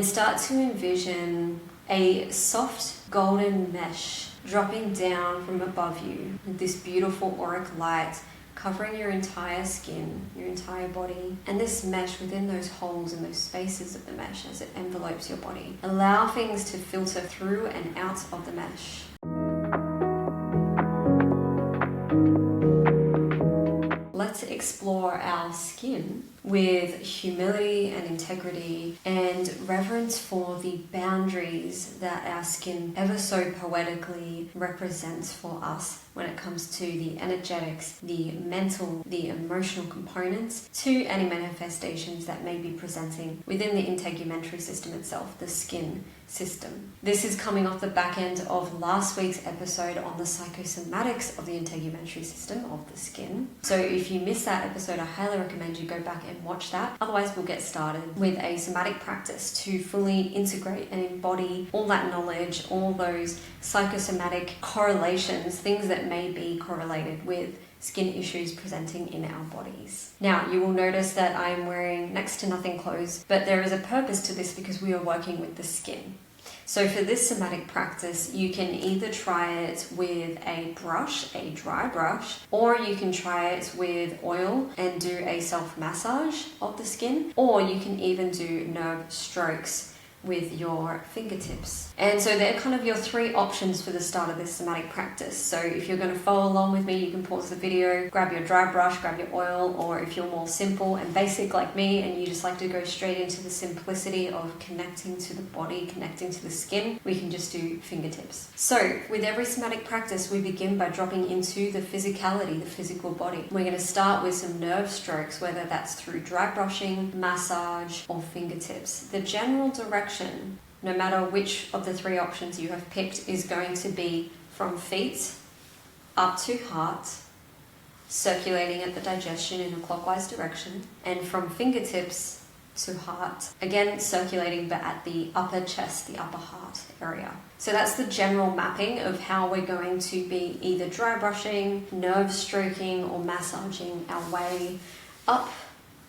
start to envision a soft golden mesh dropping down from above you with this beautiful auric light covering your entire skin, your entire body, and this mesh within those holes and those spaces of the mesh as it envelopes your body. Allow things to filter through and out of the mesh. Let's explore our skin with humility and integrity and reverence for the boundaries that our skin ever so poetically represents for us when it comes to the energetics, the mental, the emotional components to any manifestations that may be presenting within the integumentary system itself, the skin system. This is coming off the back end of last week's episode on the psychosomatics of the integumentary system of the skin. So if you missed that episode, I highly recommend you go back and watch that. Otherwise, we'll get started with a somatic practice to fully integrate and embody all that knowledge, all those psychosomatic correlations, things that may be correlated with skin issues presenting in our bodies. Now, you will notice that I am wearing next to nothing clothes, but there is a purpose to this because we are working with the skin. So for this somatic practice, you can either try it with a brush, a dry brush, or you can try it with oil and do a self-massage of the skin, or you can even do nerve strokes with your fingertips. And so they're kind of your three options for the start of this somatic practice. So if you're going to follow along with me, you can pause the video, grab your dry brush, grab your oil, or if you're more simple and basic like me and you just like to go straight into the simplicity of connecting to the body, connecting to the skin, we can just do fingertips. So with every somatic practice, we begin by dropping into the physicality, the physical body. We're going to start with some nerve strokes, whether that's through dry brushing, massage, or fingertips. The general direction, no matter which of the three options you have picked, is going to be from feet up to heart, circulating at the digestion in a clockwise direction, and from fingertips to heart, again circulating but at the upper chest, the upper heart area. So that's the general mapping of how we're going to be either dry brushing, nerve stroking, or massaging our way up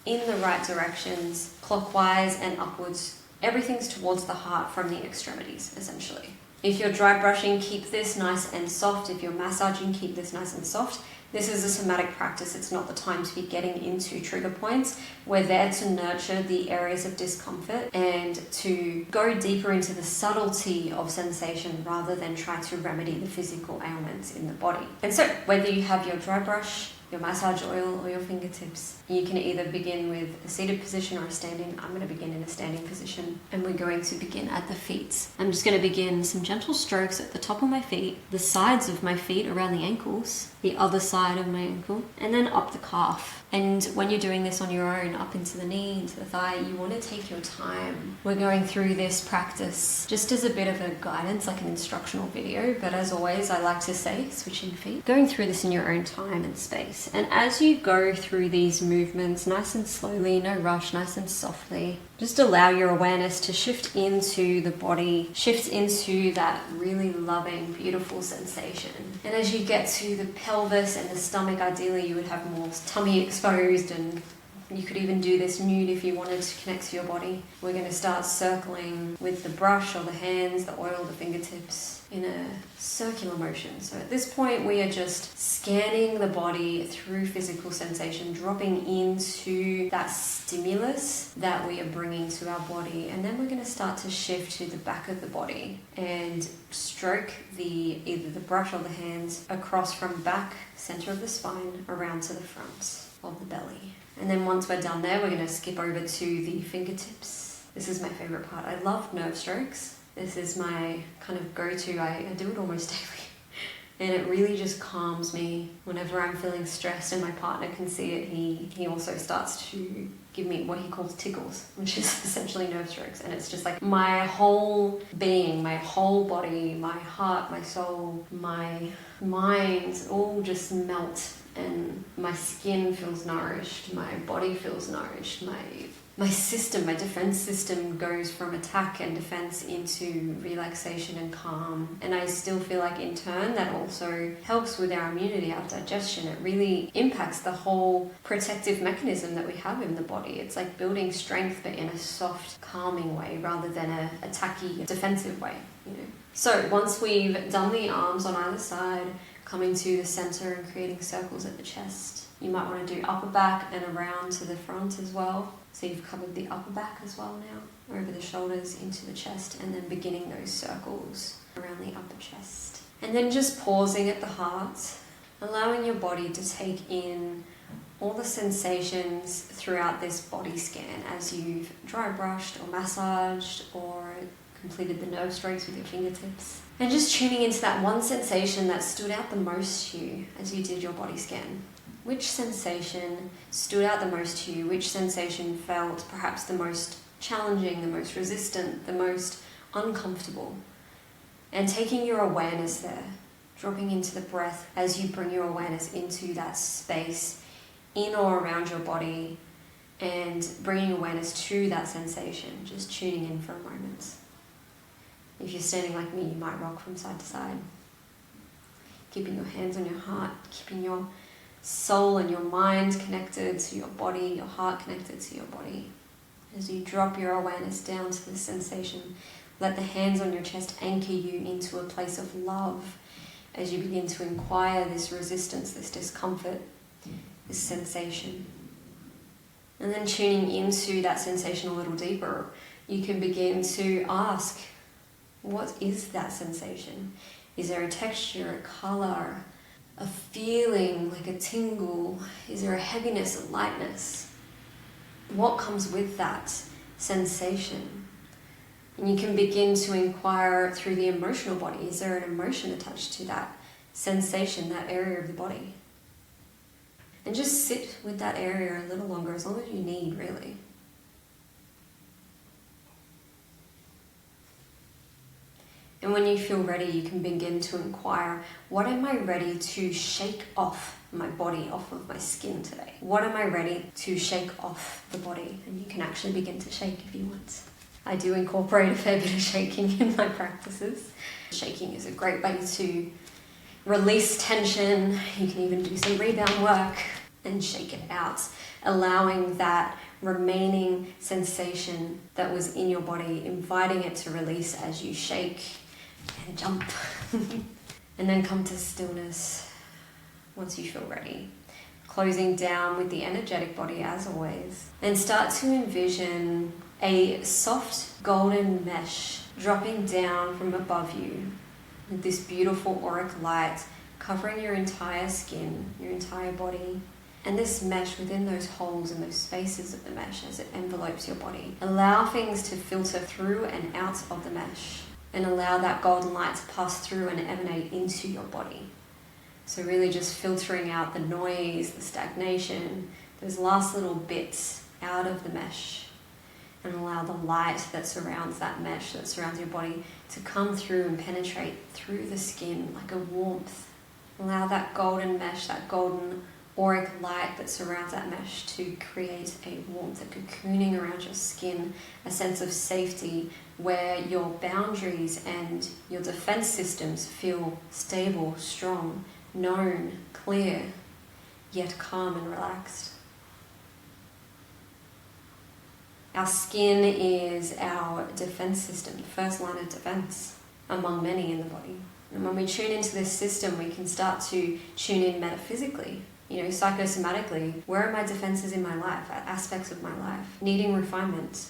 in the right directions, clockwise and upwards. Everything's towards the heart from the extremities, essentially. If you're dry brushing, keep this nice and soft. If you're massaging, keep this nice and soft. This is a somatic practice. It's not the time to be getting into trigger points. We're there to nurture the areas of discomfort and to go deeper into the subtlety of sensation rather than try to remedy the physical ailments in the body. And so, whether you have your dry brush, your massage oil, or your fingertips, you can either begin with a seated position or a standing. I'm going to begin in a standing position, and we're going to begin at the feet. I'm just going to begin some gentle strokes at the top of my feet, the sides of my feet around the ankles, the other side of my ankle, and then up the calf. And when you're doing this on your own, up into the knee, into the thigh, you want to take your time. We're going through this practice just as a bit of a guidance, like an instructional video, but as always, I like to say, switching feet, going through this in your own time and space. And as you go through these movements, nice and slowly, no rush, nice and softly, just allow your awareness to shift into the body, shift into that really loving, beautiful sensation. And as you get to the pelvis and the stomach, ideally you would have more tummy exposed, and you could even do this nude if you wanted to connect to your body. We're going to start circling with the brush or the hands, the oil, the fingertips in a circular motion. So at this point we are just scanning the body through physical sensation, dropping into that stimulus that we are bringing to our body, and then we're going to start to shift to the back of the body and stroke either the brush or the hands across from back, center of the spine, around to the front of the belly. And then once we're done there, we're going to skip over to the fingertips. This is my favorite part. I love nerve strokes. This is my kind of go-to. I do it almost daily. And it really just calms me whenever I'm feeling stressed, and my partner can see it. He also starts to give me what he calls tickles, which is essentially nerve strokes. And it's just like my whole being, my whole body, my heart, my soul, my mind all just melt, and my skin feels nourished, my body feels nourished, my my defense system goes from attack and defense into relaxation and calm. And I still feel like in turn that also helps with our immunity, our digestion. It really impacts the whole protective mechanism that we have in the body. It's like building strength but in a soft, calming way rather than a attacky, defensive way, you know. So once we've done the arms on either side, coming to the center and creating circles at the chest. You might want to do upper back and around to the front as well. So you've covered the upper back as well now, over the shoulders into the chest, and then beginning those circles around the upper chest. And then just pausing at the heart, allowing your body to take in all the sensations throughout this body scan as you've dry brushed or massaged or completed the nerve strokes with your fingertips. And just tuning into that one sensation that stood out the most to you as you did your body scan. Which sensation stood out the most to you? Which sensation felt perhaps the most challenging, the most resistant, the most uncomfortable? And taking your awareness there, dropping into the breath as you bring your awareness into that space in or around your body and bringing awareness to that sensation, just tuning in for a moment. If you're standing like me, you might rock from side to side. Keeping your hands on your heart, keeping your soul and your mind connected to your body, your heart connected to your body. As you drop your awareness down to the sensation, let the hands on your chest anchor you into a place of love as you begin to inquire this resistance, this discomfort, this sensation. And then tuning into that sensation a little deeper, you can begin to ask, what is that sensation? Is there a texture, a color, a feeling like a tingle? Is there a heaviness, a lightness? What comes with that sensation? And you can begin to inquire through the emotional body. Is there an emotion attached to that sensation, that area of the body? And just sit with that area a little longer, as long as you need, really. And when you feel ready, you can begin to inquire, what am I ready to shake off my body, off of my skin today? What am I ready to shake off the body? And you can actually begin to shake if you want. I do incorporate a fair bit of shaking in my practices. Shaking is a great way to release tension. You can even do some rebound work and shake it out, allowing that remaining sensation that was in your body, inviting it to release as you shake and jump. And then come to stillness once you feel ready. Closing down with the energetic body as always. And start to envision a soft golden mesh dropping down from above you with this beautiful auric light covering your entire skin, your entire body. And this mesh within those holes and those spaces of the mesh as it envelopes your body. Allow things to filter through and out of the mesh and allow that golden light to pass through and emanate into your body. So really just filtering out the noise, the stagnation, those last little bits out of the mesh, and allow the light that surrounds that mesh, that surrounds your body, to come through and penetrate through the skin like a warmth. Allow that golden mesh, that golden auric light that surrounds that mesh to create a warmth, a cocooning around your skin, a sense of safety where your boundaries and your defense systems feel stable, strong, known, clear, yet calm and relaxed. Our skin is our defense system, the first line of defense among many in the body. And when we tune into this system, we can start to tune in metaphysically. Psychosomatically, where are my defenses in my life, aspects of my life, needing refinement?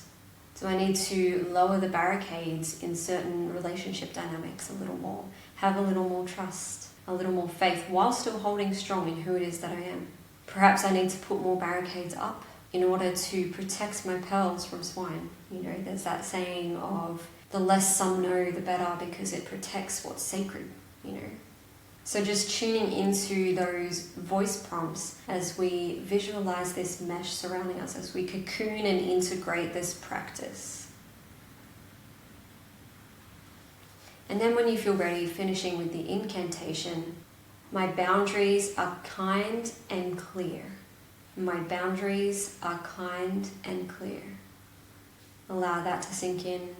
Do I need to lower the barricades in certain relationship dynamics a little more, have a little more trust, a little more faith, while still holding strong in who it is that I am? Perhaps I need to put more barricades up in order to protect my pearls from swine. There's that saying of the less some know, the better, because it protects what's sacred, So just tuning into those voice prompts as we visualize this mesh surrounding us, as we cocoon and integrate this practice. And then when you feel ready, finishing with the incantation, my boundaries are kind and clear. My boundaries are kind and clear. Allow that to sink in.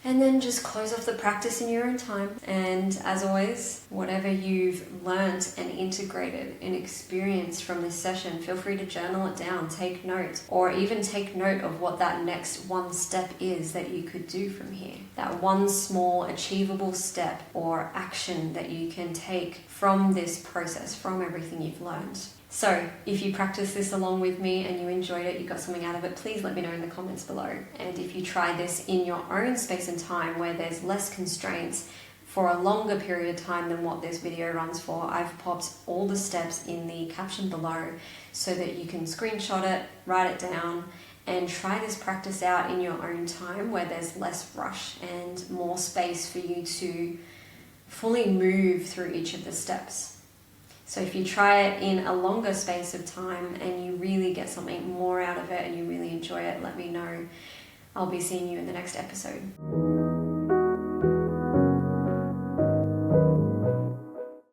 And then just close off the practice in your own time. And as always, whatever you've learnt and integrated and experienced from this session, feel free to journal it down, take notes, or even take note of what that next one step is that you could do from here. That one small achievable step or action that you can take from this process, from everything you've learned. So if you practice this along with me and you enjoyed it, you got something out of it, please let me know in the comments below. And if you try this in your own space and time where there's less constraints for a longer period of time than what this video runs for, I've popped all the steps in the caption below so that you can screenshot it, write it down, and try this practice out in your own time where there's less rush and more space for you to fully move through each of the steps. So if you try it in a longer space of time and you really get something more out of it and you really enjoy it, let me know. I'll be seeing you in the next episode.